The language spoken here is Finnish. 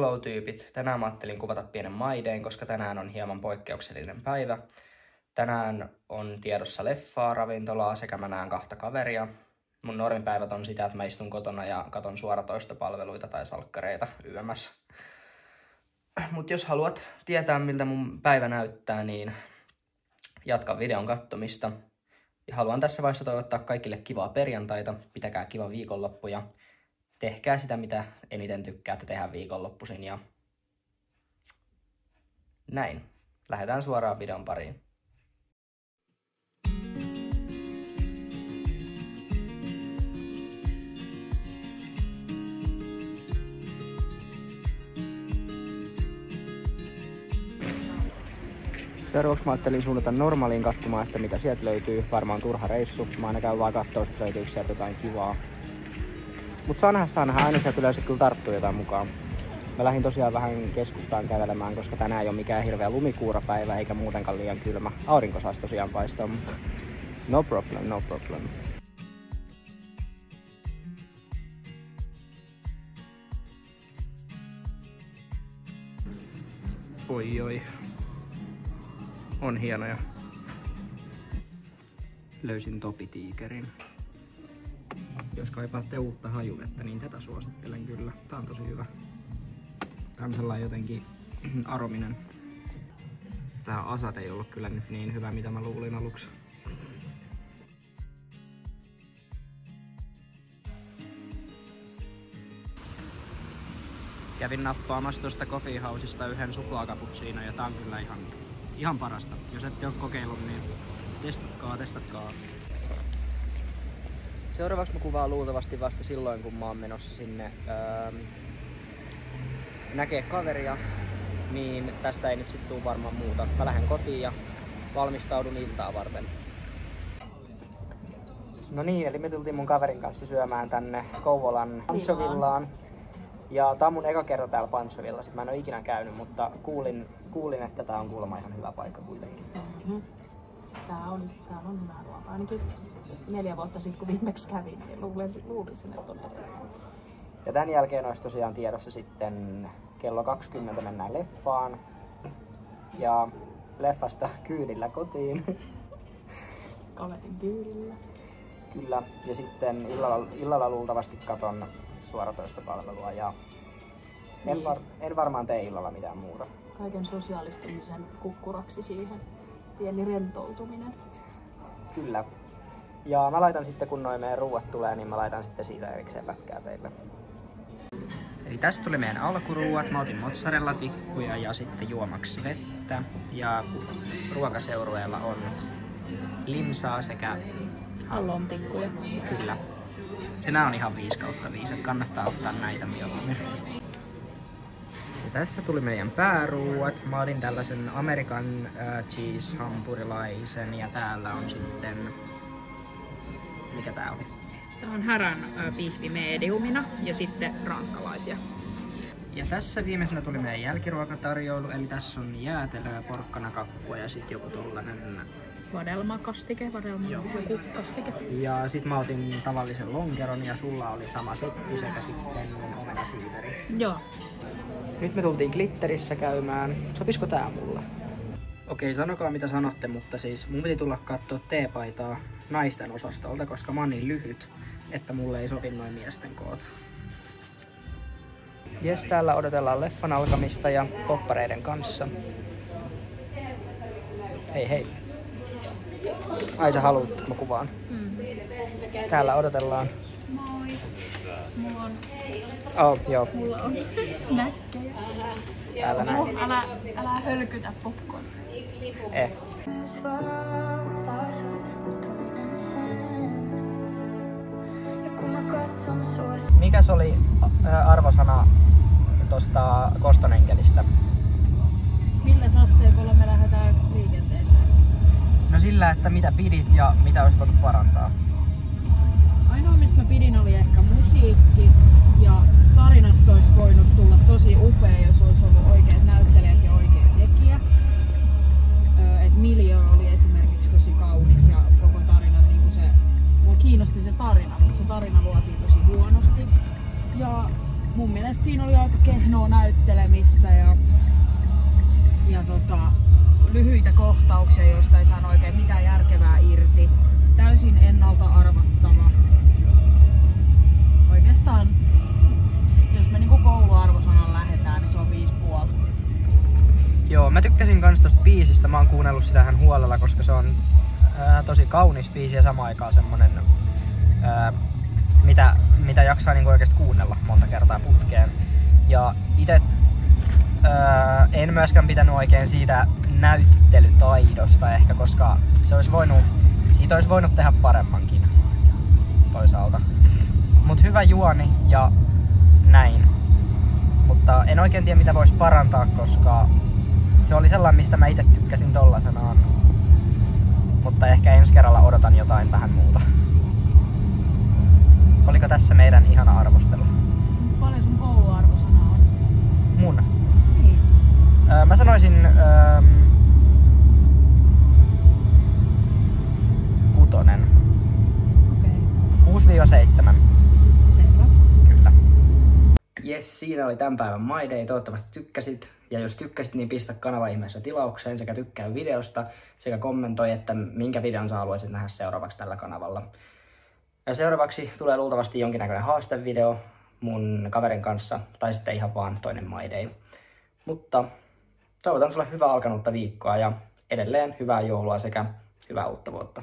Hello tyypit, tänään mä ajattelin kuvata pienen maideen, koska tänään on hieman poikkeuksellinen päivä. Tänään on tiedossa leffaa, ravintolaa sekä mä näen 2 kaveria. Mun normipäivät on sitä, että mä istun kotona ja katon suoratoistopalveluita tai salkkareita yömässä. Mut jos haluat tietää miltä mun päivä näyttää, niin jatka videon kattomista. Ja haluan tässä vaiheessa toivottaa kaikille kivaa perjantaita, pitäkää kiva viikonloppu ja tehkää sitä, mitä eniten tykkäätte tehdä viikonloppuisin ja näin. Lähdetään suoraan videon pariin. Seuraavaksi mä ajattelin suunnata Normaaliin katsomaan, että mitä sieltä löytyy. Varmaan turha reissu. Mä aina käyn vaan kattoo, että löytyykö sieltä jotain kivaa. Mut saa nähdä. Aina sieltä yleensä kyllä tarttuu jotain mukaan. Mä lähdin tosiaan vähän keskustaan kävelemään, koska tänään ei ole mikään hirveä lumikuurapäivä eikä muutenkaan liian kylmä. Aurinko saisi tosiaan paistaa, mutta no problem. Oi. On hienoja. Löysin topitiikerin. Jos kaipaatte uutta hajuvettä, niin tätä suosittelen kyllä. Tää on tosi hyvä. Tää on sellainen jotenkin arominen. Tää Asad ei ollut kyllä nyt niin hyvä, mitä mä luulin aluksi. Kävin nappaamassa tuosta Coffee Housesta yhden suklaakappuccino ja tää on kyllä ihan parasta. Jos ette ole kokeillut, niin testatkaa. Seuraavaksi mä kuvaan luultavasti vasta silloin, kun mä oon menossa sinne näkee kaveria, niin tästä ei nyt sit tuu varmaan muuta. Mä lähden kotiin ja valmistaudun iltaa varten. No niin, eli me tultiin mun kaverin kanssa syömään tänne Kouvolan Panchovillaan. Ja tää on mun eka kerta täällä Pancho-villassa. Mä en oo ikinä käynyt, mutta kuulin, että tää on kuulemma ihan hyvä paikka kuitenkin. Täällä on hyvää ruokaa. Ainakin 4 vuotta sitten, kun viimeksi kävin, niin luulisin, että on todella. Ja tän jälkeen olisi tosiaan tiedossa sitten kello 20 mennään leffaan. Ja leffasta kyydillä kotiin. Kaverin kyydillä. Kyllä. Ja sitten illalla luultavasti katon suoratoistopalvelua ja en varmaan tee illalla mitään muuta. Kaiken sosiaalistumisen kukkuraksi siihen. Pieni rentoutuminen. Kyllä. Ja mä laitan sitten, kun noin meidän ruuat tulee, niin mä laitan sitten siitä erikseen pätkää teille. Eli tästä tuli meidän alkuruuat. Mä otin mozzarella-tikkuja ja sitten juomaksi vettä. Ja ruokaseurueella on limsaa sekä hallontikkuja. Kyllä. Ja nää on ihan 5/5, että kannattaa ottaa näitä mieluummin. Ja tässä tuli meidän pääruuat. Mä otin tällaisen American cheese hampurilaisen ja täällä on sitten... Mikä tää oli? Tää on härän pihvi mediumina ja sitten ranskalaisia. Ja tässä viimeisenä tuli meidän jälkiruokatarjoilu, eli tässä on jäätelöä, porkkanakakkua ja sitten joku tollanen... Vadelmakastike, joku kastike. Ja sit mä otin tavallisen lonkeron ja sulla oli sama setti sekä sitten omenasiiveri. Joo. Nyt me tultiin Glitterissä käymään. Sopisiko tää mulle? Okei, sanokaa mitä sanotte, mutta siis mun piti tulla kattoo teepaitaa naisten osastolta, koska mä oon niin lyhyt, että mulle ei sovi noin miesten koot. Jes, täällä odotellaan leffan alkamista ja poppareiden kanssa. Hei. Ai sä haluut, että mä kuvaan. Täällä odotellaan. Moi. Mulla on... Joo. Mulla on snäkkejä. Täällä näin. Älä hölkytä popcorn. Mikäs oli arvosana tosta Kostonenkelistä? Millä asteikolla me lähdetään liikenteeseen? No sillä, että mitä pidit ja mitä olisi voitu parantaa. Ainoa mistä mä pidin oli ehkä musiikki ja tarinasta olisi voinut tulla tosi upea, jos olisi ollut oikeat näyttelijät ja oikea tekijä. Et miljöö oli esimerkiksi tosi kaunis ja koko tarina, niin se, mua kiinnosti se tarina, mutta se tarina luotiin tosi huonosti. Ja mun mielestä siinä oli aika kehnoa näyttelemistä ja lyhyitä kohtauksia, joista ei saanut oikein mitään järkevää irti. Täysin ennalta arvattava. Oikeastaan, jos me niinku kouluarvosanan lähdetään, niin se on 5,5. Joo, mä tykkäsin kans tosta biisistä. Mä oon kuunnellut sitä ihan huolella, koska se on tosi kaunis biisi ja samaan aikaan semmonen, mitä jaksaa niinku oikeesti kuunnella monta kertaa putkeen. Ja ite en myöskään pitänyt oikein siitä näyttelytaidosta ehkä, koska siitä olisi voinut tehdä paremmankin toisaalta. Mut hyvä juoni ja näin. Mutta en oikein tiedä mitä voisi parantaa, koska se oli sellainen, mistä mä itse tykkäsin tollasenaan. Mutta ehkä ensi kerralla odotan jotain vähän muuta. Oliko tässä meidän ihana arvostelu? Paljon sun kouluarvosana on? Mun? Niin. Mä sanoisin 6. Okei. 6-7. Selvä. Kyllä. Jes, siinä oli tämän päivän My Day. Toivottavasti tykkäsit. Ja jos tykkäsit, niin pistä kanava ihmeessä tilaukseen sekä tykkää videosta sekä kommentoi, että minkä videon sä haluaisit nähdä seuraavaksi tällä kanavalla. Ja seuraavaksi tulee luultavasti jonkinnäköinen haastevideo mun kaverin kanssa tai sitten ihan vaan toinen My Day. Mutta toivotan sulle hyvää alkanutta viikkoa ja edelleen hyvää joulua sekä hyvää uutta vuotta.